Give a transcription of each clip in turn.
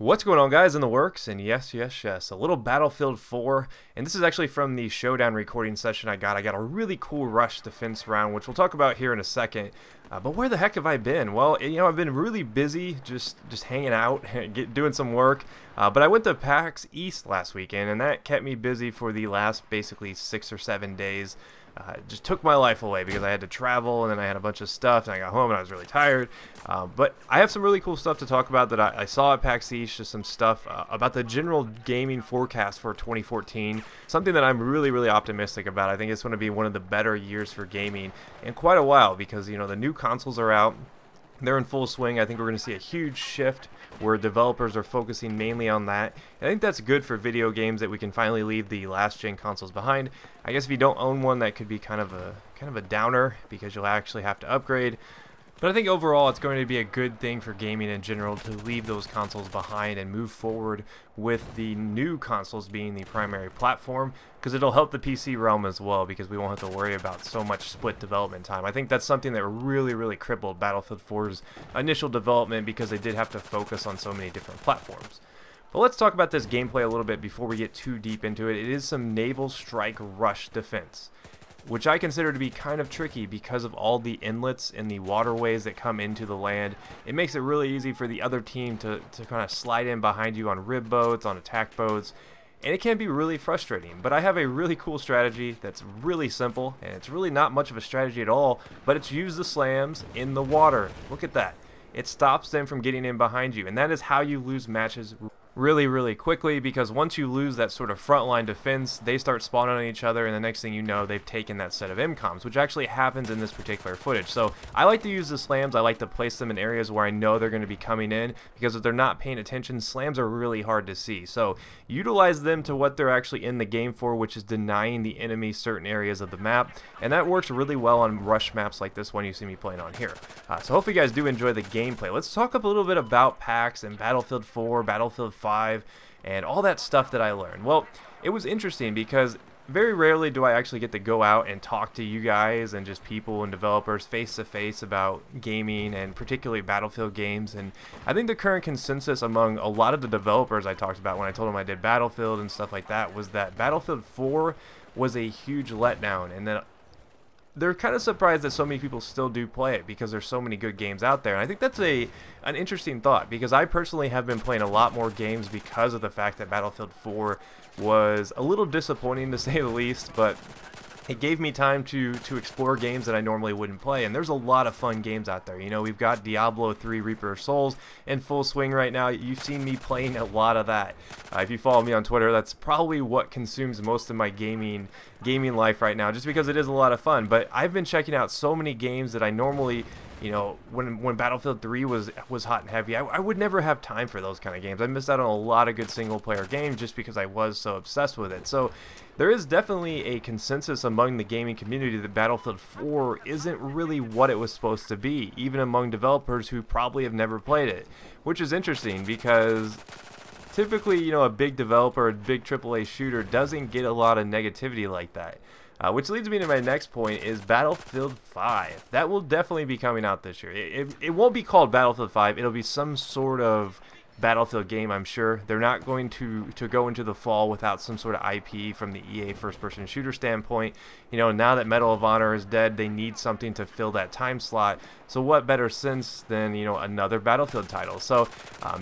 What's going on, guys? In the works, and yes, a little Battlefield 4, and this is actually from the Showdown recording session I got a really cool rush defense round, which we'll talk about here in a second. But where the heck have I been? Well, I've been really busy, just hanging out, doing some work. But I went to PAX East last weekend, and that kept me busy for the last basically 6 or 7 days. It just took my life away because I had to travel, and then I had a bunch of stuff, and I got home and I was really tired. But I have some really cool stuff to talk about that I saw at PAX East, just some stuff about the general gaming forecast for 2014, something that I'm really optimistic about. I think it's going to be one of the better years for gaming in quite a while because, the new consoles are out. They're in full swing. I think we're going to see a huge shift where developers are focusing mainly on that. And I think that's good for video games that we can finally leave the last gen consoles behind. I guess if you don't own one, that could be kind of a downer because you'll actually have to upgrade. But I think overall it's going to be a good thing for gaming in general to leave those consoles behind and move forward with the new consoles being the primary platform, because it'll help the PC realm as well because we won't have to worry about so much split development time. I think that's something that really crippled Battlefield 4's initial development because they did have to focus on so many different platforms. But let's talk about this gameplay a little bit before we get too deep into it. It is some naval strike rush defense, which I consider to be kind of tricky because of all the inlets and the waterways that come into the land. It makes it really easy for the other team to kind of slide in behind you on rib boats, on attack boats, and it can be really frustrating. But I have a really cool strategy that's really simple, and it's really not much of a strategy at all, but it's use the slams in the water. Look at that. It stops them from getting in behind you, and that is how you lose matches really quickly, because once you lose that sort of frontline defense, they start spawning on each other, and the next thing you know, they've taken that set of MCOMs, which actually happens in this particular footage. So I like to use the slams. I like to place them in areas where I know they're going to be coming in, because if they're not paying attention, slams are really hard to see. So utilize them to what they're actually in the game for, which is denying the enemy certain areas of the map, and that works really well on rush maps like this one you see me playing on here. So hopefully you guys do enjoy the gameplay. Let's talk a little bit about PAX and Battlefield 4, Battlefield 5, and all that stuff that I learned. Well, it was interesting because very rarely do I actually get to go out and talk to you guys and just people and developers face to face about gaming, and particularly Battlefield games. And I think the current consensus among a lot of the developers I talked about when I told them I did Battlefield and stuff like that was that Battlefield 4 was a huge letdown, and that they're kind of surprised that so many people still do play it because there's so many good games out there. And I think that's an interesting thought, because I personally have been playing a lot more games because of the fact that Battlefield 4 was a little disappointing to say the least, but it gave me time to explore games that I normally wouldn't play, and there's a lot of fun games out there. We've got Diablo 3 Reaper of Souls in full swing right now. You've seen me playing a lot of that. If you follow me on Twitter, that's probably what consumes most of my gaming life right now, just because it is a lot of fun. But I've been checking out so many games that I normally, when Battlefield 3 was hot and heavy, I would never have time for those kind of games. I missed out on a lot of good single-player games just because I was so obsessed with it. So there is definitely a consensus among the gaming community that Battlefield 4 isn't really what it was supposed to be, even among developers who probably have never played it, which is interesting because typically, a big developer, a big AAA shooter doesn't get a lot of negativity like that. Which leads me to my next point, is Battlefield 5. That will definitely be coming out this year. It won't be called Battlefield 5. It'll be some sort of Battlefield game, I'm sure. They're not going to go into the fall without some sort of IP from the EA first-person shooter standpoint. Now that Medal of Honor is dead, they need something to fill that time slot. So what better sense than, another Battlefield title? So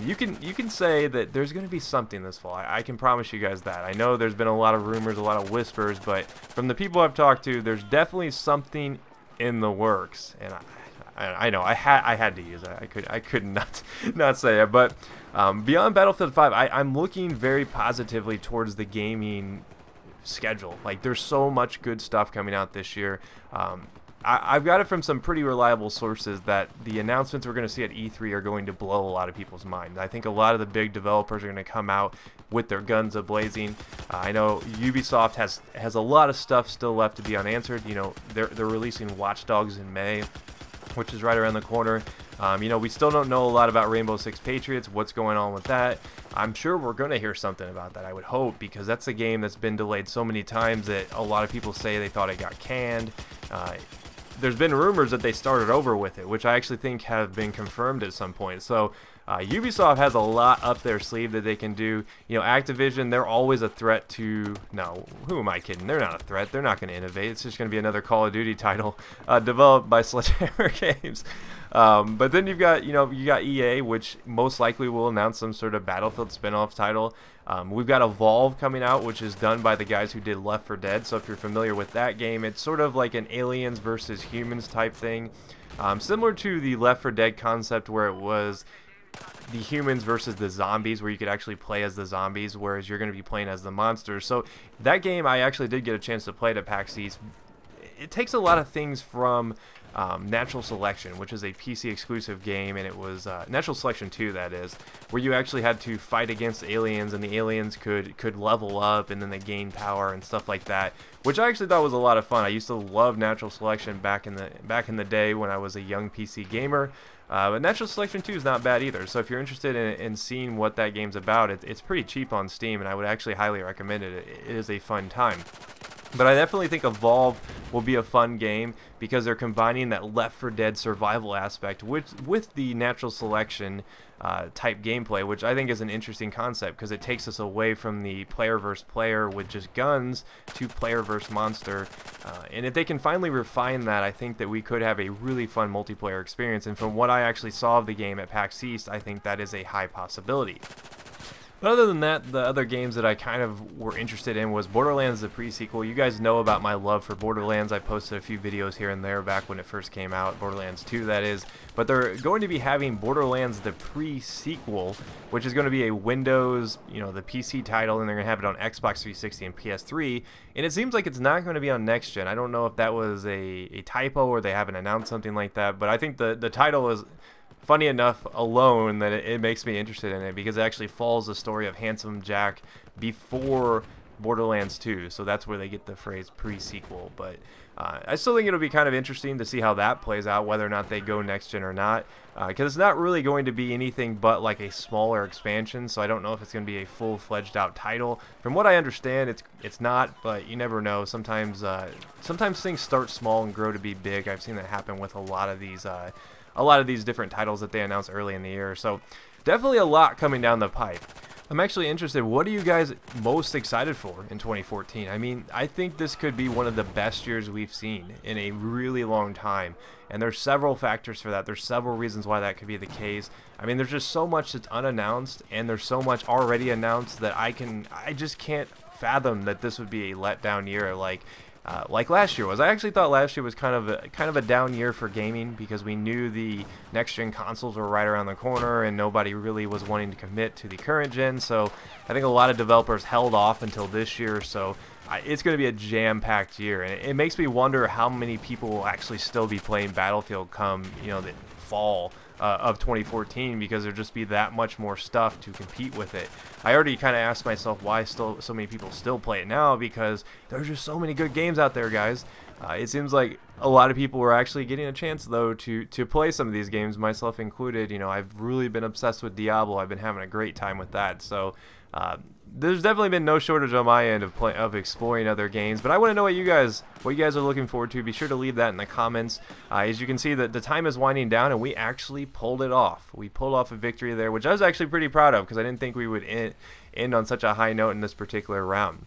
you can say that there's going to be something this fall. I can promise you guys that. I know there's been a lot of rumors, a lot of whispers, but from the people I've talked to, there's definitely something in the works. And I know I had to use it. I could not say it. But beyond Battlefield 5, I'm looking very positively towards the gaming schedule. Like, there's so much good stuff coming out this year. I've got it from some pretty reliable sources that the announcements we're going to see at E3 are going to blow a lot of people's mind. I think a lot of the big developers are going to come out with their guns a-blazing. I know Ubisoft has a lot of stuff still left to be unanswered. They're releasing Watch Dogs in May, which is right around the corner. We still don't know a lot about Rainbow Six Patriots, what's going on with that. I'm sure we're going to hear something about that, I would hope, because that's a game that's been delayed so many times that a lot of people say they thought it got canned. there's been rumors that they started over with it, which I actually think have been confirmed at some point. So Ubisoft has a lot up their sleeve that they can do. You know, Activision, they're always a threat to... No, who am I kidding? They're not a threat. They're not going to innovate. It's just going to be another Call of Duty title developed by Sledgehammer Games. But then you got EA, which most likely will announce some sort of Battlefield spin-off title. We've got Evolve coming out, which is done by the guys who did Left 4 Dead. So if you're familiar with that game, it's sort of like an aliens versus humans type thing. Similar to the Left 4 Dead concept where it was the humans versus the zombies, where you could actually play as the zombies, whereas you're going to be playing as the monsters. So that game I actually did get a chance to play at PAX East. It takes a lot of things from Natural Selection, which is a PC exclusive game, and it was Natural Selection 2, that is, where you actually had to fight against aliens, and the aliens could level up, and then they gain power and stuff like that, which I actually thought was a lot of fun. I used to love Natural Selection back in the day when I was a young PC gamer. But Natural Selection 2 is not bad either, so if you're interested in seeing what that game's about, it's pretty cheap on Steam, and I would actually highly recommend it. It is a fun time. But I definitely think Evolve will be a fun game because they're combining that Left 4 Dead survival aspect with the Natural Selection type gameplay, which I think is an interesting concept because it takes us away from the player versus player with just guns to player versus monster. And if they can finally refine that, I think that we could have a really fun multiplayer experience. And from what I actually saw of the game at PAX East, I think that is a high possibility. But other than that, the other games that I kind of were interested in was Borderlands, the pre-sequel. You guys know about my love for Borderlands. I posted a few videos here and there back when it first came out, Borderlands 2 that is. But they're going to be having Borderlands, the pre-sequel, which is going to be a Windows, the PC title, and they're going to have it on Xbox 360 and PS3. And it seems like it's not going to be on next gen. I don't know if that was a typo or they haven't announced something like that, but I think the title is... funny enough alone that it makes me interested in it because it actually follows the story of Handsome Jack before Borderlands 2, so that's where they get the phrase pre-sequel. But I still think it'll be kind of interesting to see how that plays out, whether or not they go next gen or not, because it's not really going to be anything but like a smaller expansion, so I don't know if it's going to be a full-fledged out title. From what I understand, it's not, but you never know. Sometimes things start small and grow to be big. I've seen that happen with a lot of these different titles that they announced early in the year. So definitely a lot coming down the pipe. I'm actually interested, what are you guys most excited for in 2014? I mean, I think this could be one of the best years we've seen in a really long time. And there's several factors for that. There's several reasons why that could be the case. I mean, there's just so much that's unannounced, and there's so much already announced that I just can't fathom that this would be a letdown year like last year was. I actually thought last year was kind of a down year for gaming because we knew the next gen consoles were right around the corner and nobody really was wanting to commit to the current gen. So I think a lot of developers held off until this year. So it's going to be a jam-packed year, and it makes me wonder how many people will actually still be playing Battlefield come the fall of 2014, because there'll just be that much more stuff to compete with it. I already kind of asked myself why so many people still play it now, because there's just so many good games out there, guys. It seems like a lot of people are actually getting a chance, though, to play some of these games, myself included. I've really been obsessed with Diablo. I've been having a great time with that. So there's definitely been no shortage on my end of exploring other games, but I want to know what you guys are looking forward to. Be sure to leave that in the comments. As you can see, the time is winding down, and we actually pulled it off. We pulled off a victory there, which I was actually pretty proud of because I didn't think we would end on such a high note in this particular round.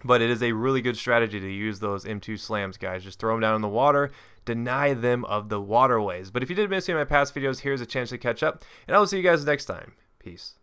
But it is a really good strategy to use those M2 slams, guys. Just throw them down in the water, deny them of the waterways. But if you did miss any of my past videos, here's a chance to catch up, and I will see you guys next time. Peace.